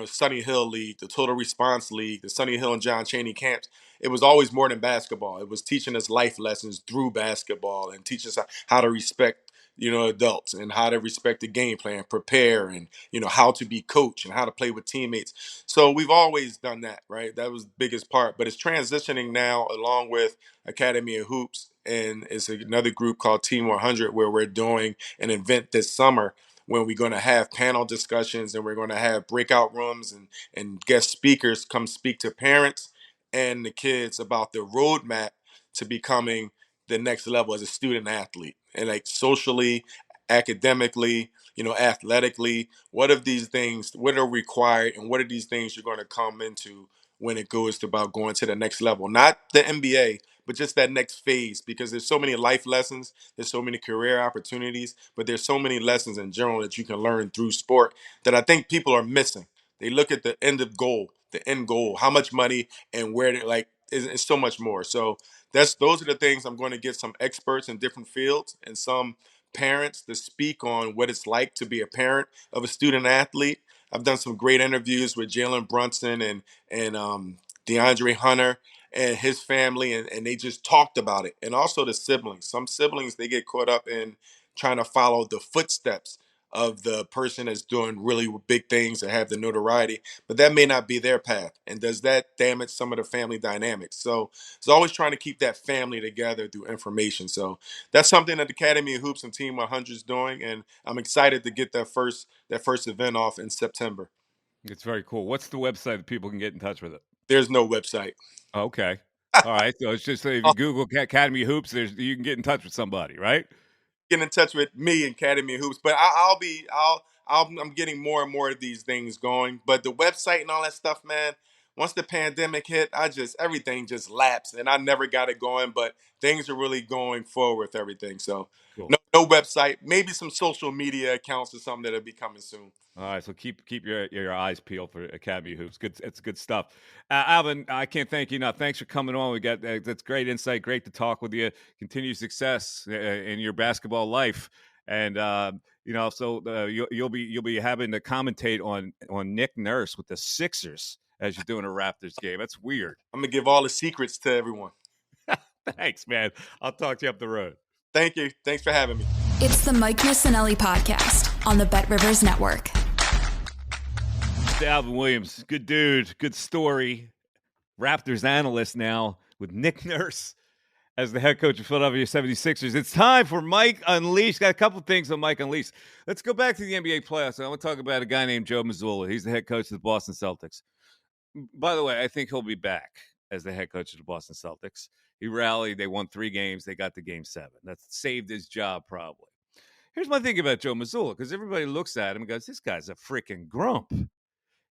Sunny Hill League, the Total Response League, the Sunny Hill and John Chaney camps, it was always more than basketball. It was teaching us life lessons through basketball and teach us how to respect adults and how to respect the game plan, prepare, and how to be coach and how to play with teammates. So we've always done that, right? That was the biggest part. But it's transitioning now along with Academy of Hoops, and it's another group called Team 100 where we're doing an event this summer when we're going to have panel discussions and we're going to have breakout rooms and guest speakers come speak to parents and the kids about the roadmap to becoming the next level as a student athlete, and like socially, academically, athletically. What are these things, what are required, and what are these things you're going to come into when it goes to about going to the next level? Not the NBA, but just that next phase, because there's so many life lessons, there's so many career opportunities, but there's so many lessons in general that you can learn through sport that I think people are missing. They look at the end goal, how much money and where they like is so much more. So those are the things I'm going to get some experts in different fields and some parents to speak on what it's like to be a parent of a student athlete. I've done some great interviews with Jalen Brunson and DeAndre Hunter and his family, and they just talked about it. And also the siblings. Some siblings, they get caught up in trying to follow the footsteps of the person that's doing really big things and have the notoriety, but that may not be their path. And does that damage some of the family dynamics? So it's always trying to keep that family together through information. So that's something that the Academy of Hoops and Team 100 is doing, and I'm excited to get that first event off in September. It's very cool. What's the website that people can get in touch with it? There's no website. Okay. All right. So it's just if you Google Academy Hoops, you can get in touch with somebody, right? Get in touch with me and Academy of Hoops, but I'm getting more and more of these things going. But the website and all that stuff, man. Once the pandemic hit, everything just lapsed, and I never got it going. But things are really going forward with everything. So Cool. no website, maybe some social media accounts or something that'll be coming soon. All right, so keep your eyes peeled for Academy Hoops. Good, it's good stuff. Alvin, I can't thank you enough. Thanks for coming on. We got that's great insight. Great to talk with you. Continued success in your basketball life, and you'll be having to commentate on Nick Nurse with the Sixers as you're doing a Raptors game. That's weird. I'm gonna give all the secrets to everyone. Thanks, man. I'll talk to you up the road. Thank you. Thanks for having me. It's the Mike Missanelli Podcast on the BetRivers Network. Alvin Williams, good dude, good story. Raptors analyst now with Nick Nurse as the head coach of Philadelphia 76ers. It's time for Mike Unleashed. Got a couple things on Mike Unleashed. Let's go back to the NBA playoffs. I want to talk about a guy named Joe Mazzulla. He's the head coach of the Boston Celtics. By the way, I think he'll be back as the head coach of the Boston Celtics. He rallied. They won 3 games. They got to game 7. That saved his job probably. Here's my thing about Joe Mazzulla, because everybody looks at him and goes, this guy's a freaking grump.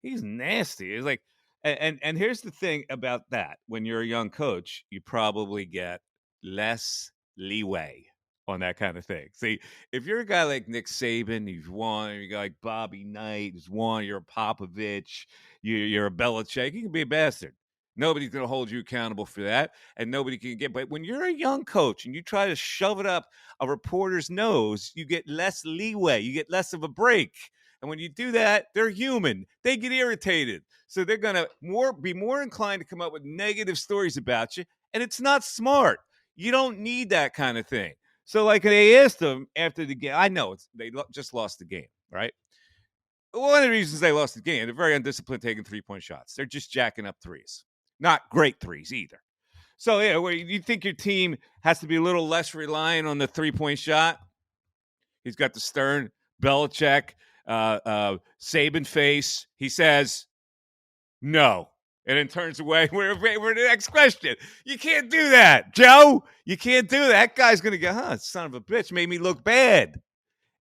He's nasty. It's like, and here's the thing about that. When you're a young coach, you probably get less leeway on that kind of thing. See, if you're a guy like Nick Saban, you've won, you're a guy like Bobby Knight, who's won, you're a Popovich, you're a Belichick, you can be a bastard. Nobody's going to hold you accountable for that, and nobody can get. But when you're a young coach and you try to shove it up a reporter's nose, you get less leeway. You get less of a break. And when you do that, they're human. They get irritated. So they're going to be more inclined to come up with negative stories about you. And it's not smart. You don't need that kind of thing. So like they asked them after the game, I know they just lost the game, right? One of the reasons they lost the game, they're very undisciplined taking 3-point shots. They're just jacking up threes. Not great threes either. So, yeah, where you think your team has to be a little less reliant on the 3-point shot? He's got the stern Belichick, Saban face. He says, no. And then turns away. We're the next question. You can't do that, Joe. You can't do that. That guy's going to go, son of a bitch, made me look bad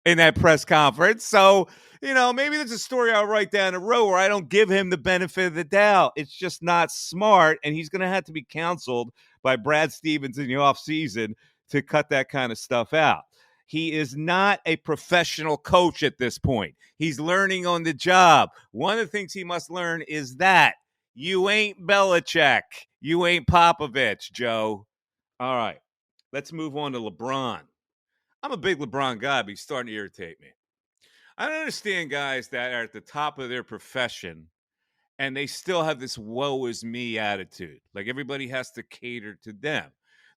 in that press conference. So, maybe there's a story I'll write down the road where I don't give him the benefit of the doubt. It's just not smart, and he's going to have to be counseled by Brad Stevens in the offseason to cut that kind of stuff out. He is not a professional coach at this point. He's learning on the job. One of the things he must learn is that you ain't Belichick. You ain't Popovich, Joe. All right, let's move on to LeBron. I'm a big LeBron guy, but he's starting to irritate me. I don't understand guys that are at the top of their profession and they still have this woe is me attitude. Like everybody has to cater to them.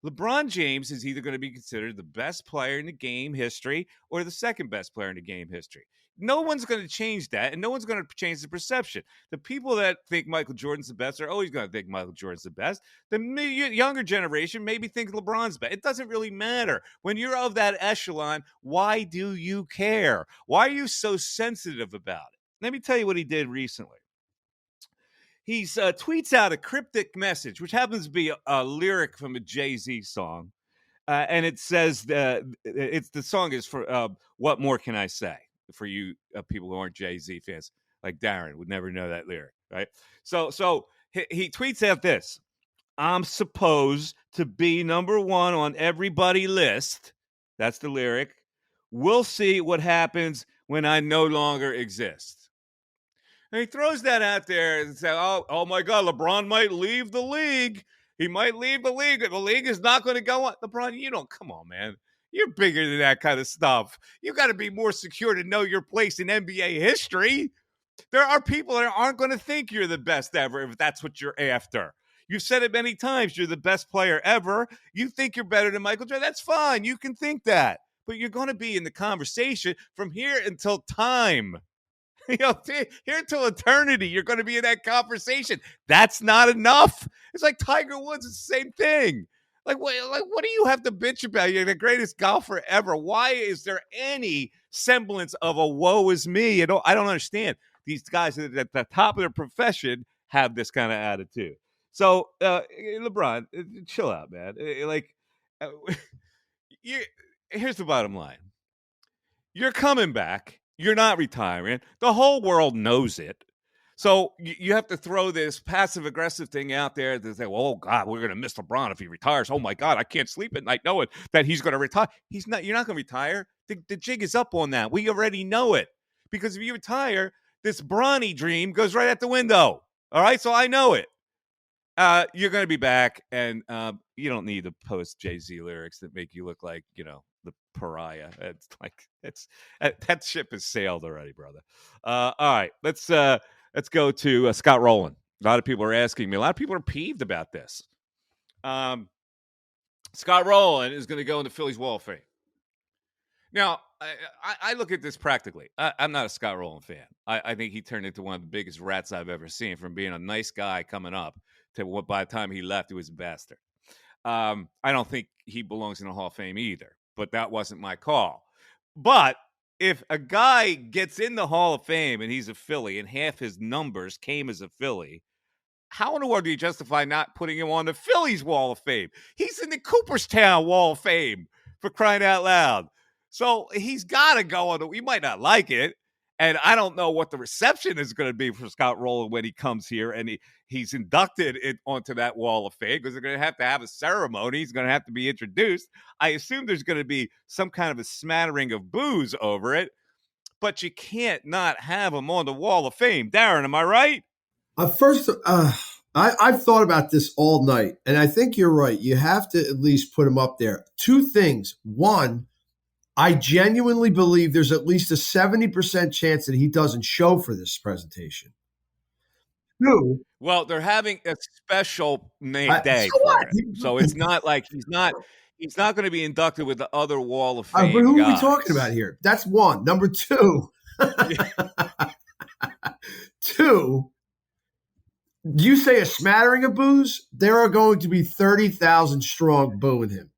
LeBron James is either going to be considered the best player in the game history or the second best player in the game history. No one's going to change that, and no one's going to change the perception. The people that think Michael Jordan's the best are always going to think Michael Jordan's the best. The younger generation maybe think LeBron's best. It doesn't really matter. When you're of that echelon, why do you care? Why are you so sensitive about it? Let me tell you what he did recently. He tweets out a cryptic message, which happens to be a lyric from a Jay-Z song. And it says, the song is for What More Can I Say? For you people who aren't Jay-Z fans, like Darren would never know that lyric, right? So he tweets out this: I'm supposed to be number one on everybody list. That's the lyric. We'll see what happens when I no longer exist. And he throws that out there and says, oh my God, LeBron might leave the league. He might leave the league. The league is not going to go on. LeBron, come on, man. You're bigger than that kind of stuff. You got to be more secure to know your place in NBA history. There are people that aren't going to think you're the best ever if that's what you're after. You've said it many times. You're the best player ever. You think you're better than Michael Jordan. That's fine. You can think that. But you're going to be in the conversation from here until time. Here until eternity, you're going to be in that conversation. That's not enough. It's like Tiger Woods. It's the same thing. Like what do you have to bitch about? You're the greatest golfer ever. Why is there any semblance of a woe is me? I don't understand. These guys at the top of their profession have this kind of attitude. So, LeBron, chill out, man. Here's the bottom line. You're coming back. You're not retiring. The whole world knows it. So you have to throw this passive-aggressive thing out there to say, well, oh, God, we're going to miss LeBron if he retires. Oh, my God, I can't sleep at night knowing that he's going to retire. He's not. You're not going to retire. The jig is up on that. We already know it. Because if you retire, this Bronny dream goes right out the window. All right? So I know it. You're going to be back, and you don't need to post Jay-Z lyrics that make you look like, the pariah. It's like that ship has sailed already, brother. All right, let's go to Scott Rowland. A lot of people are asking me. A lot of people are peeved about this. Scott Rowland is going to go in the Phillies Wall of Fame. Now, I look at this practically. I'm not a Scott Rowland fan. I think he turned into one of the biggest rats I've ever seen, from being a nice guy coming up to what by the time he left, he was a bastard. I don't think he belongs in the Hall of Fame either, but that wasn't my call. But if a guy gets in the Hall of Fame and he's a Philly and half his numbers came as a Philly, how in the world do you justify not putting him on the Phillies Wall of Fame? He's in the Cooperstown Wall of Fame, for crying out loud. So he's got to go on. We might not like it, and I don't know what the reception is going to be for Scott Rowland when he comes here and he's inducted onto that Wall of Fame, because they're going to have a ceremony. He's going to have to be introduced. I assume there's going to be some kind of a smattering of boos over it, but you can't not have him on the Wall of Fame. Darren, am I right? First, I've thought about this all night, and I think you're right. You have to at least put him up there. Two things. One, I genuinely believe there's at least a 70% chance that he doesn't show for this presentation. Two, Well, they're having a special day so for what? it, so it's not like he's not going to be inducted with the other Wall of But Fame who guys. are we talking about here? That's one. Number two. Two, you say a smattering of boos, there are going to be 30,000 strong booing him.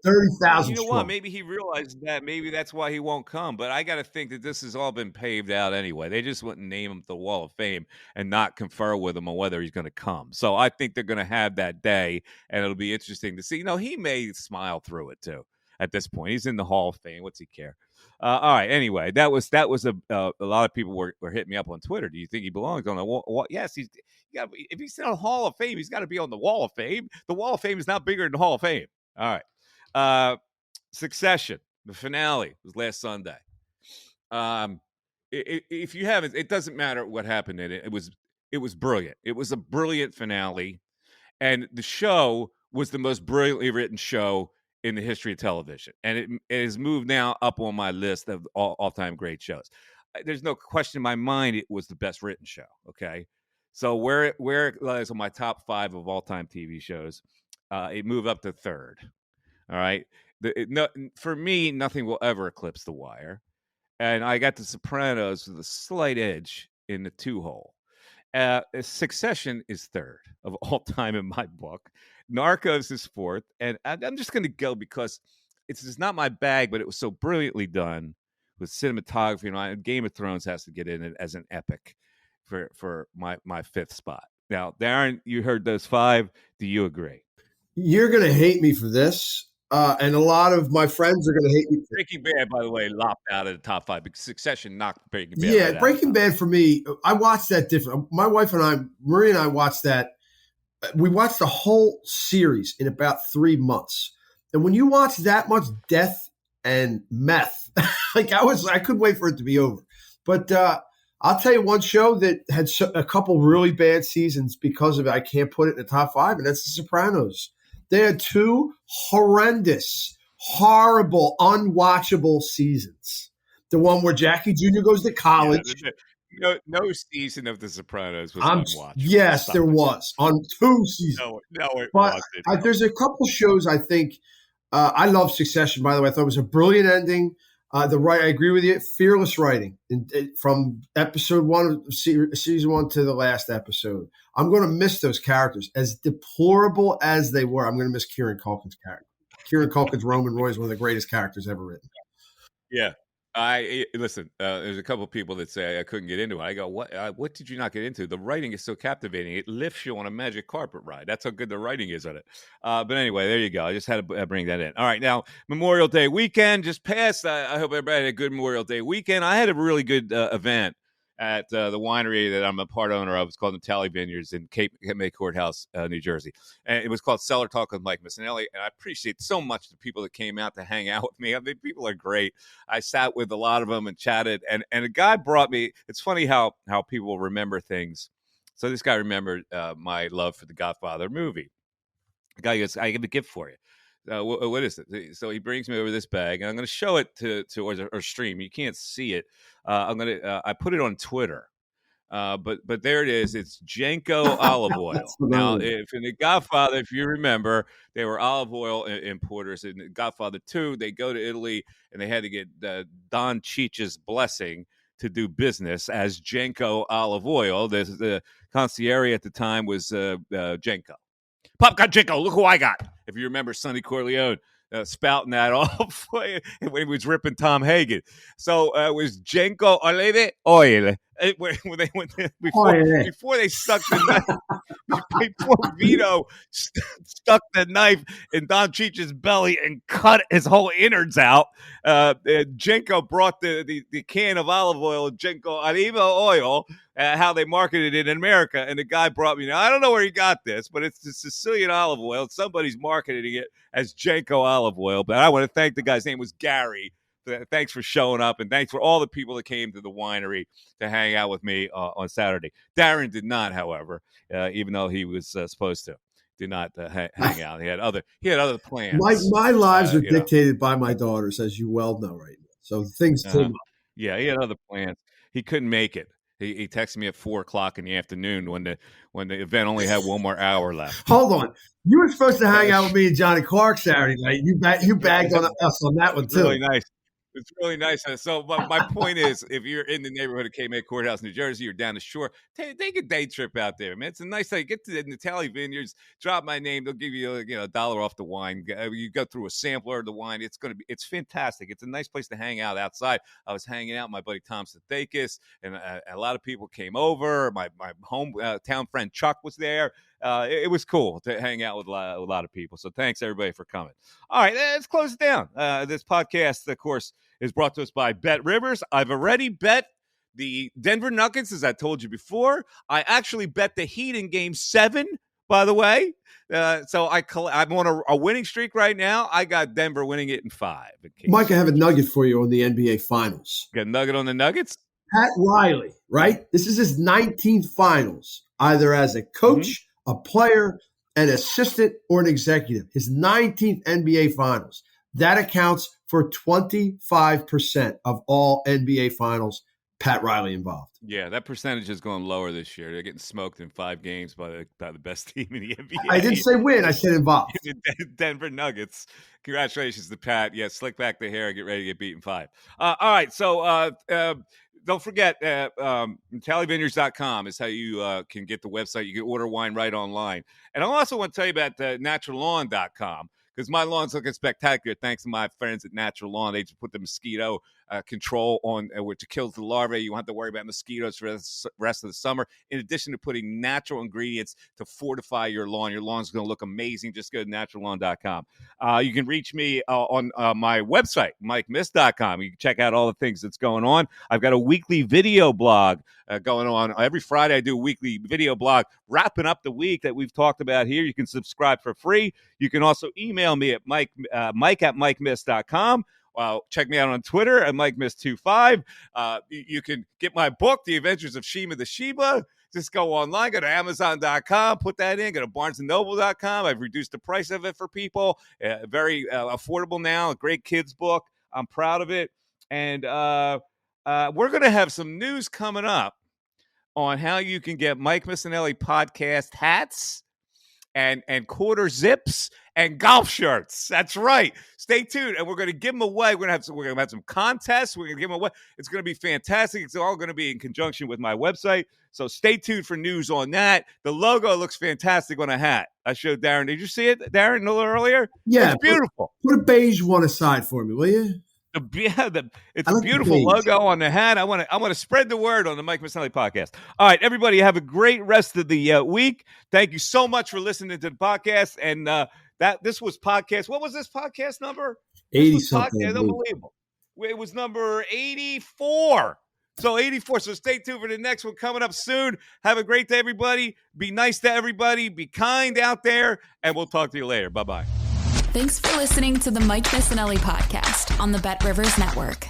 30,000 You know strong. what? Maybe he realizes that. Maybe that's why he won't come. But I got to think that this has all been paved out anyway. They just wouldn't name him to the Wall of Fame and not confer with him on whether he's going to come. So I think they're going to have that day, and it'll be interesting to see. He may smile through it too. At this point, he's in the Hall of Fame. What's he care? All right. Anyway, that was a lot of people were hitting me up on Twitter. Do you think he belongs on the wall? Yes, if he's in the Hall of Fame, he's got to be on the Wall of Fame. The Wall of Fame is not bigger than the Hall of Fame. All right. Succession, the finale was last Sunday. If you haven't, it doesn't matter what happened in it. It was brilliant. It was a brilliant finale, and the show was the most brilliantly written show in the history of television, and it has moved now up on my list of all-time great shows. There's no question in my mind it was the best written show. Okay, so where it lies on my top 5 of all-time TV shows, it moved up to 3rd. All right. For me, nothing will ever eclipse The Wire. And I got The Sopranos with a slight edge in the 2-hole. Succession is 3rd of all time in my book. Narcos is 4th. And I'm just going to go because it's not my bag, but it was so brilliantly done with cinematography. And Game of Thrones has to get in it as an epic for my 5th spot. Now, Darren, you heard those 5. Do you agree? You're going to hate me for this. And a lot of my friends are going to hate me. Breaking Bad, by the way, lopped out of the top 5 because Succession knocked Breaking Bad. Yeah, Breaking Bad for me, I watched that different. My wife and I, Marie and I watched that. We watched the whole series in about 3 months. And when you watch that much death and meth, I couldn't wait for it to be over. But I'll tell you one show that had a couple really bad seasons because of it. I can't put it in the top 5, and that's The Sopranos. They had 2 horrendous, horrible, unwatchable seasons. The one where Jackie Jr. goes to college. Yeah, no season of The Sopranos was unwatchable. Yes, there was on 2 seasons. No, it wasn't. There's a couple shows I think I love Succession. By the way, I thought it was a brilliant ending. I agree with you. Fearless writing from episode 1 of season 1 to the last episode. I'm going to miss those characters, as deplorable as they were. I'm going to miss Kieran Culkin's character. Kieran Culkin's Roman Roy is one of the greatest characters ever written. Yeah. Listen. There's a couple of people that say I couldn't get into it. I go, what did you not get into? The writing is so captivating; it lifts you on a magic carpet ride. That's how good the writing is on it. But anyway, there you go. I just had to bring that in. All right, now Memorial Day weekend just passed. I hope everybody had a good Memorial Day weekend. I had a really good event at the winery that I'm a part owner of. It's called the Tally Vineyards in Cape May Courthouse, New Jersey. And it was called Cellar Talk with Mike Missanelli. And I appreciate so much the people that came out to hang out with me. I mean, people are great. I sat with a lot of them and chatted. And a guy brought me, it's funny how people remember things. So this guy remembered my love for the Godfather movie. The guy goes, I have a gift for you. What is it? So he brings me over this bag, and I'm going to show it to or stream. You can't see it. I put it on Twitter, but there it is. It's Jenko olive oil. Now, if in the Godfather, if you remember, they were olive oil importers. In the Godfather 2, they go to Italy and they had to get Don Cheech's blessing to do business as Jenko olive oil. The concierge at the time was Jenko. Pop got Jenko. Look who I got. If you remember Sonny Corleone spouting that off when he was ripping Tom Hagen. So it was Jenko olive oil. When they went before they stuck the knife, before Vito stuck the knife in Don Cheech's belly and cut his whole innards out, Jenko brought the can of olive oil, Jenko olive oil, how they marketed it in America. And the guy brought me, now I don't know where he got this, but it's the Sicilian olive oil. Somebody's marketing it as Jenko olive oil. But I want to thank the guy's name was Gary thanks for showing up, and thanks for all the people that came to the winery to hang out with me on Saturday. Darren did not, however, even though he was supposed to. Did not hang out. He had other plans. My lives are dictated by my daughters, as you well know right now. So things came up. Yeah, he had other plans. He couldn't make it. He texted me at 4:00 in the afternoon when the event only had one more hour left. Hold on, you were supposed to hang out with me and Johnny Clark Saturday night. You bagged on us on that one too. Really nice. It's really nice. So my point is, if you're in the neighborhood of K-May Courthouse, New Jersey, you're down the shore, take a day trip out there, man. It's a nice thing. Get to the Natali Vineyards, drop my name. They'll give you $1 off the wine. You go through a sampler of the wine. It's fantastic. It's a nice place to hang out outside. I was hanging out with my buddy Tom Stathakis, and a lot of people came over. My hometown friend Chuck was there. It was cool to hang out with a lot of people. So thanks, everybody, for coming. All right, let's close it down. This podcast, of course, is brought to us by BetRivers. I've already bet the Denver Nuggets, as I told you before. I actually bet the Heat in Game 7, by the way. So I'm on a winning streak right now. I got Denver winning it in 5. Mike, I have a nugget for you on the NBA Finals. Got a nugget on the Nuggets? Pat Riley, right? This is his 19th Finals, either as a coach, a player, an assistant, or an executive. His 19th NBA Finals. That accounts for 25% of all NBA Finals. Pat Riley involved. Yeah, that percentage is going lower this year. They're getting smoked in 5 games by the best team in the NBA. I didn't say win. I said involved. Denver Nuggets. Congratulations to Pat. Yeah, slick back the hair and get ready to get beaten 5. All right, so don't forget, TallyVineyards.com is how you can get the website. You can order wine right online. And I also want to tell you about NaturalLawn.com. Because my lawn's looking spectacular thanks to my friends at Natural Lawn. They just put the mosquito control on, which kills the larvae. You won't have to worry about mosquitoes for the rest of the summer. In addition to putting natural ingredients to fortify your lawn's going to look amazing. Just go to naturalawn.com. You can reach me on my website, MikeMiss.com. You can check out all the things that's going on. I've got a weekly video blog going on. Every Friday I do a weekly video blog wrapping up the week that we've talked about here. You can subscribe for free. You can also email me at mike at MikeMiss.com. Check me out on Twitter at MikeMiss25. You can get my book, The Adventures of Shima the Shiba. Just go online, go to Amazon.com, put that in, go to BarnesandNoble.com. I've reduced the price of it for people. Very affordable now, a great kids book. I'm proud of it. And we're going to have some news coming up on how you can get Mike Missanelli podcast hats and quarter zips and golf shirts. That's right. Stay tuned, and we're going to give them away. We're going to have some contests. We're going to give them away. It's going to be fantastic. It's all going to be in conjunction with my website. So stay tuned for news on that. The logo looks fantastic on a hat. I showed Darren. Did you see it, Darren, a little earlier? Yeah, it's beautiful. Put a beige one aside for me, will you? It's a beautiful logo on the hat. I want to spread the word on the Mike Missanelli podcast. All right, everybody, have a great rest of the week. Thank you so much for listening to the podcast. And this was podcast. What was this podcast number? 80-something. Unbelievable. It was number 84. So 84. So stay tuned for the next one coming up soon. Have a great day, everybody. Be nice to everybody. Be kind out there. And we'll talk to you later. Bye-bye. Thanks for listening to the Mike Missanelli podcast on the BetRivers Network.